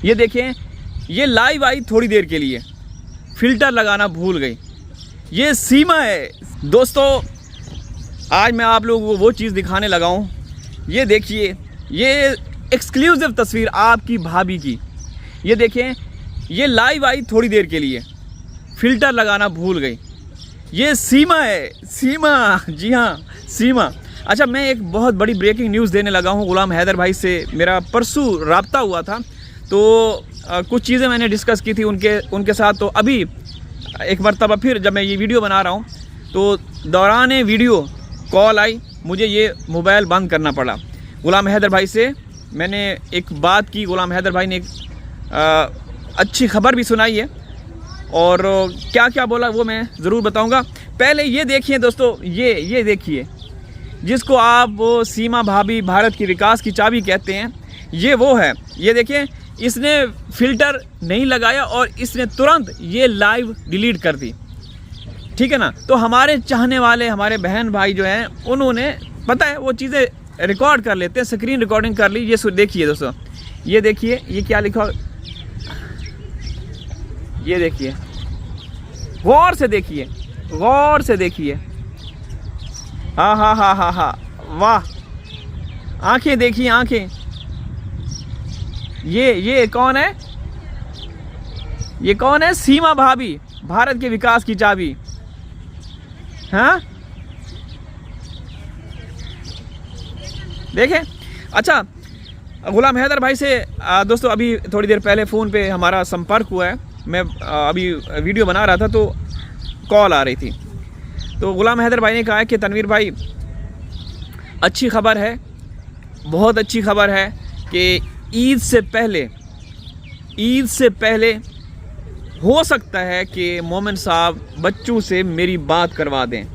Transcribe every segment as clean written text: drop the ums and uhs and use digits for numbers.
ये देखें, ये लाइव आई थोड़ी देर के लिए, फ़िल्टर लगाना भूल गई। ये सीमा है दोस्तों। आज मैं आप लोगों को वो चीज़ दिखाने लगा हूँ। ये देखिए, ये एक्सक्लूसिव तस्वीर आपकी भाभी की। ये देखें, ये लाइव आई थोड़ी देर के लिए, फ़िल्टर लगाना भूल गई। ये सीमा है, सीमा, जी हाँ सीमा। अच्छा, मैं एक बहुत बड़ी ब्रेकिंग न्यूज़ देने लगा हूँ। गुलाम हैदर भाई से मेरा परसों रब्ता हुआ था, तो कुछ चीज़ें मैंने डिस्कस की थी उनके साथ। तो अभी एक मरतबा फिर जब मैं ये वीडियो बना रहा हूँ तो दौरान वीडियो कॉल आई, मुझे ये मोबाइल बंद करना पड़ा। गुलाम हैदर भाई से मैंने एक बात की, गुलाम हैदर भाई ने एक अच्छी खबर भी सुनाई है, और क्या क्या बोला वो मैं ज़रूर बताऊंगा। पहले ये देखिए दोस्तों, ये देखिए, जिसको आप वो सीमा भाभी भारत की विकास की चाबी कहते हैं, ये वो है। ये देखिए, इसने फ़िल्टर नहीं लगाया और इसने तुरंत ये लाइव डिलीट कर दी, ठीक है ना। तो हमारे चाहने वाले, हमारे बहन भाई जो हैं, उन्होंने पता है वो चीज़ें रिकॉर्ड कर लेते हैं, स्क्रीन रिकॉर्डिंग कर ली। ये देखिए दोस्तों, ये देखिए, ये क्या लिखा, ये देखिए, गौर से देखिए, गौर से देखिए। हाँ हाँ हाँ हाँ हाँ, वाह, आंखें देखिए, आंखें। ये कौन है? ये कौन है? सीमा भाभी, भारत के विकास की चाबी। हाँ देखें। अच्छा, गुलाम हैदर भाई से दोस्तों अभी थोड़ी देर पहले फ़ोन पे हमारा संपर्क हुआ है। मैं अभी वीडियो बना रहा था तो कॉल आ रही थी, तो गुलाम हैदर भाई ने कहा कि तनवीर भाई, अच्छी खबर है, बहुत अच्छी खबर है कि ईद से पहले हो सकता है कि मोमिन साहब बच्चों से मेरी बात करवा दें,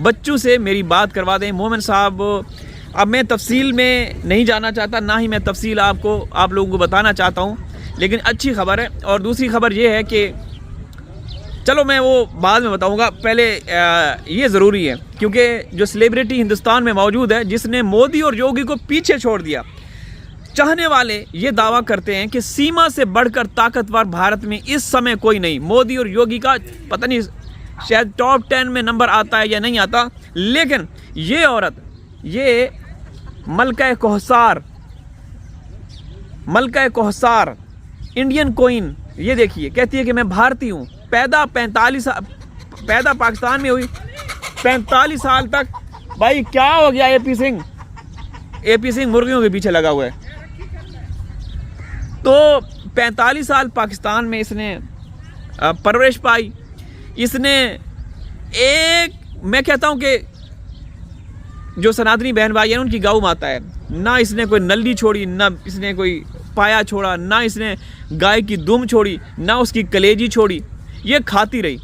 बच्चों से मेरी बात करवा दें। मोमिन साहब, अब मैं तफसील में नहीं जाना चाहता, ना ही मैं तफसील आप लोगों को बताना चाहता हूँ, लेकिन अच्छी खबर है। और दूसरी खबर ये है कि चलो मैं वो बाद में बताऊंगा, पहले ये ज़रूरी है क्योंकि जो सेलिब्रिटी हिंदुस्तान में मौजूद है जिसने मोदी और योगी को पीछे छोड़ दिया, चाहने वाले ये दावा करते हैं कि सीमा से बढ़कर ताकतवर भारत में इस समय कोई नहीं। मोदी और योगी का पता नहीं शायद टॉप 10 में नंबर आता है या नहीं आता, लेकिन ये औरत, ये मलका कोहसार, इंडियन क्वीन, ये देखिए, कहती है कि मैं भारतीय हूँ, पैदा पाकिस्तान में हुई, 45 साल तक। भाई क्या हो गया? एपी सिंह मुर्गियों के पीछे लगा हुआ है। तो 45 साल पाकिस्तान में इसने परवरिश पाई। इसने मैं कहता हूँ कि जो सनातनी बहन भाई हैं उनकी गौ माता है। ना इसने कोई नल्ली छोड़ी, ना इसने कोई पाया छोड़ा, ना इसने गाय की दुम छोड़ी, ना उसकी कलेजी छोड़ी, ये खाती रही।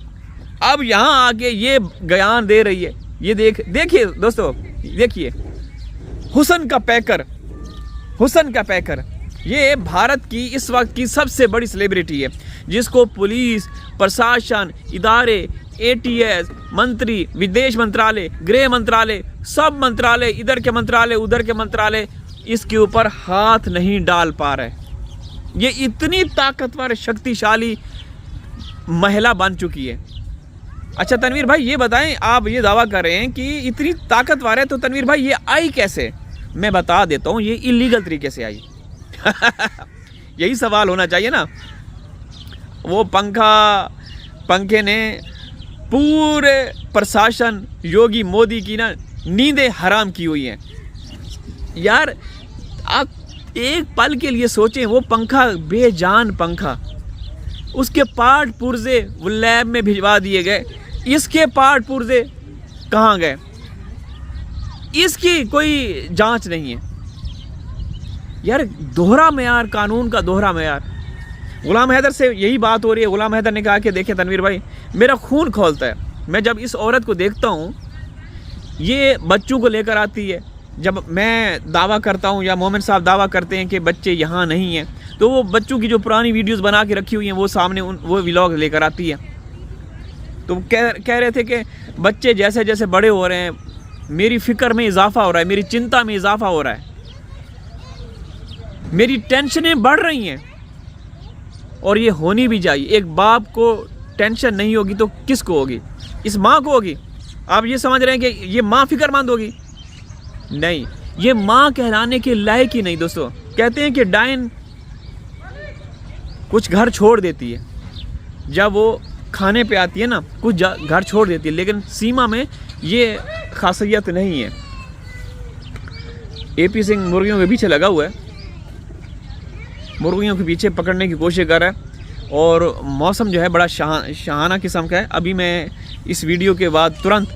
अब यहाँ आके ये बयान दे रही है। ये देखिए दोस्तों, देखिए, हुसन का पैकर, ये भारत की इस वक्त की सबसे बड़ी सेलिब्रिटी है, जिसको पुलिस, प्रशासन, इदारे, ATS, मंत्री, विदेश मंत्रालय, गृह मंत्रालय, सब मंत्रालय, इधर के मंत्रालय, उधर के मंत्रालय, इसके ऊपर हाथ नहीं डाल पा रहे। ये इतनी ताकतवर, शक्तिशाली महिला बन चुकी है। अच्छा तनवीर भाई, ये बताएं, आप ये दावा कर रहे हैं कि इतनी ताकतवर है, तो तनवीर भाई ये आई कैसे? मैं बता देता हूँ, ये इलीगल तरीके से आई। यही सवाल होना चाहिए ना। वो पंखे ने पूरे प्रशासन योगी मोदी की ना नींदें हराम की हुई हैं। यार आप एक पल के लिए सोचें, वो पंखा, बेजान पंखा, उसके पार्ट पुर्जे वो लैब में भिजवा दिए गए, इसके पार्ट पुर्जे कहाँ गए? इसकी कोई जांच नहीं है। यार दोहरा मेयार, कानून का दोहरा मेयार। गुलाम हैदर से यही बात हो रही है। गुलाम हैदर ने कहा कि देखिए तनवीर भाई, मेरा खून खौलता है मैं जब इस औरत को देखता हूँ, ये बच्चों को लेकर आती है। जब मैं दावा करता हूँ या मोमिन साहब दावा करते हैं कि बच्चे यहाँ नहीं हैं, तो वो बच्चों की जो पुरानी वीडियोस बना के रखी हुई हैं वो सामने वो व्लॉग लेकर आती है। तो कह रहे थे कि बच्चे जैसे जैसे बड़े हो रहे हैं, मेरी फ़िक्र में इजाफा हो रहा है, मेरी चिंता में इजाफा हो रहा है। मेरी टेंशनें बढ़ रही हैं और ये होनी भी चाहिए। एक बाप को टेंशन नहीं होगी तो किसको होगी? इस माँ को होगी। आप ये समझ रहे हैं कि ये माँ फिक्रमंद होगी? नहीं, ये माँ कहलाने के लायक ही नहीं दोस्तों। कहते हैं कि डायन कुछ घर छोड़ देती है, जब वो खाने पे आती है ना कुछ घर छोड़ देती है, लेकिन सीमा में ये खासियत नहीं है। AP सिंह मुर्गियों के पीछे लगा हुआ है, मुर्गियों के पीछे पकड़ने की कोशिश कर रहा है और मौसम जो है बड़ा शहाना किस्म का है। अभी मैं इस वीडियो के बाद तुरंत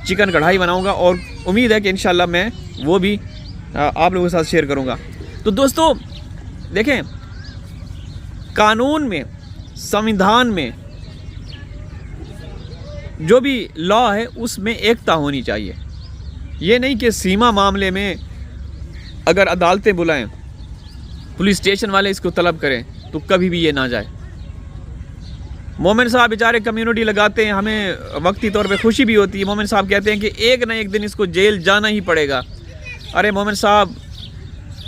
चिकन कढ़ाई बनाऊंगा और उम्मीद है कि इंशाल्लाह मैं वो भी आप लोगों के साथ शेयर करूंगा। तो दोस्तों देखें, कानून में, संविधान में जो भी लॉ है उसमें एकता होनी चाहिए। ये नहीं कि सीमा मामले में अगर अदालतें बुलाएं, पुलिस स्टेशन वाले इसको तलब करें तो कभी भी ये ना जाए। मोमिन साहब बेचारे कम्युनिटी लगाते हैं, हमें वक्ती तौर पे खुशी भी होती है। मोमिन साहब कहते हैं कि एक ना एक दिन इसको जेल जाना ही पड़ेगा। अरे मोमिन साहब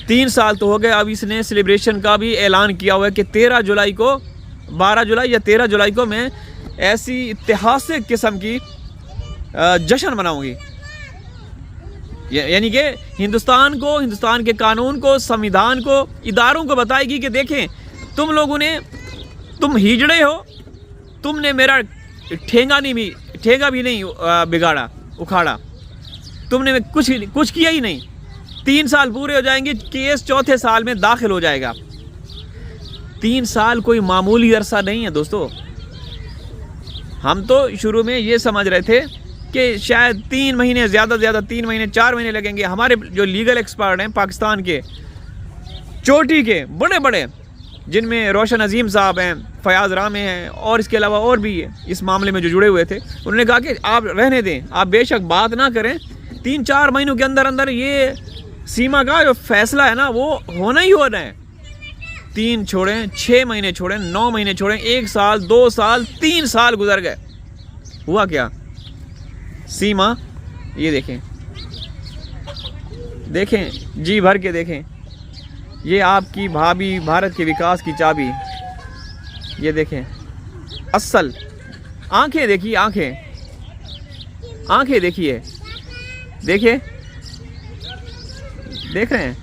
3 साल तो हो गए, अब इसने सेलिब्रेशन का भी ऐलान किया हुआ है कि 13 जुलाई को, 12 जुलाई या 13 जुलाई को मैं ऐसी ऐतिहासिक किस्म की जश्न मनाऊंगी। यानी कि हिंदुस्तान को, हिंदुस्तान के कानून को, संविधान को, इदारों को बताएगी कि देखें तुम लोगों ने, तुम हिजड़े हो, तुमने मेरा ठेंगा भी नहीं बिगाड़ा, उखाड़ा, तुमने कुछ किया ही नहीं। 3 साल पूरे हो जाएंगे, केस 4थे साल में दाखिल हो जाएगा। 3 साल कोई मामूली अरसा नहीं है दोस्तों। हम तो शुरू में ये समझ रहे थे कि शायद 3 महीने, ज़्यादा से ज़्यादा 3 महीने, 4 महीने लगेंगे। हमारे जो लीगल एक्सपर्ट हैं पाकिस्तान के, चोटी के बड़े बड़े, जिनमें रोशन अजीम साहब हैं, फयाज रामे हैं और इसके अलावा और भी इस मामले में जो जुड़े हुए थे, उन्होंने कहा कि आप रहने दें, आप बेशक बात ना करें, 3-4 महीनों के अंदर अंदर ये सीमा का जो फैसला है ना वो होना ही होना है। 3 छोड़ें, 6 महीने छोड़ें, 9 महीने छोड़ें, 1 साल, 2 साल, 3 साल गुजर गए। हुआ क्या? सीमा ये देखें, देखें जी भर के देखें, ये आपकी भाभी, भारत के विकास की चाबी। ये देखें असल आंखें देखिए, आंखें देखिए, देखिए, देख रहे हैं?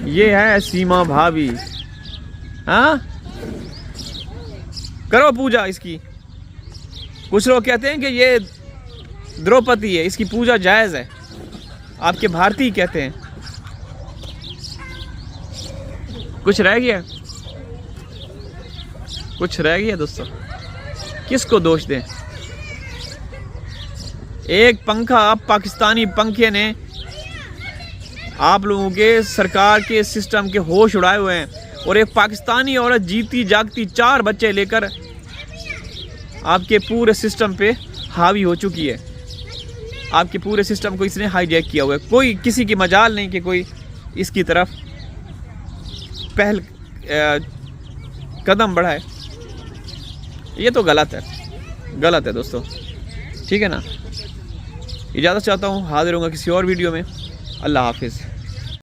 ये है सीमा भाभी। हाँ, करो पूजा इसकी। कुछ लोग कहते हैं कि ये द्रौपदी है, इसकी पूजा जायज़ है, आपके भारतीय कहते हैं। कुछ रह गया? कुछ रह गया दोस्तों? किसको दोष दें? एक पंखा, पाकिस्तानी पंखे ने आप लोगों के सरकार के सिस्टम के होश उड़ाए हुए हैं, और एक पाकिस्तानी औरत जीती जागती 4 बच्चे लेकर आपके पूरे सिस्टम पे हावी हो चुकी है। आपके पूरे सिस्टम को इसने हाईजैक किया हुआ है। कोई, किसी की मजाल नहीं कि कोई इसकी तरफ पहल कदम बढ़ाए। ये तो गलत है, गलत है दोस्तों। ठीक है ना? इजाज़त चाहता हूँ, हाजिर होऊंगा किसी और वीडियो में। अल्लाह हाफिज़।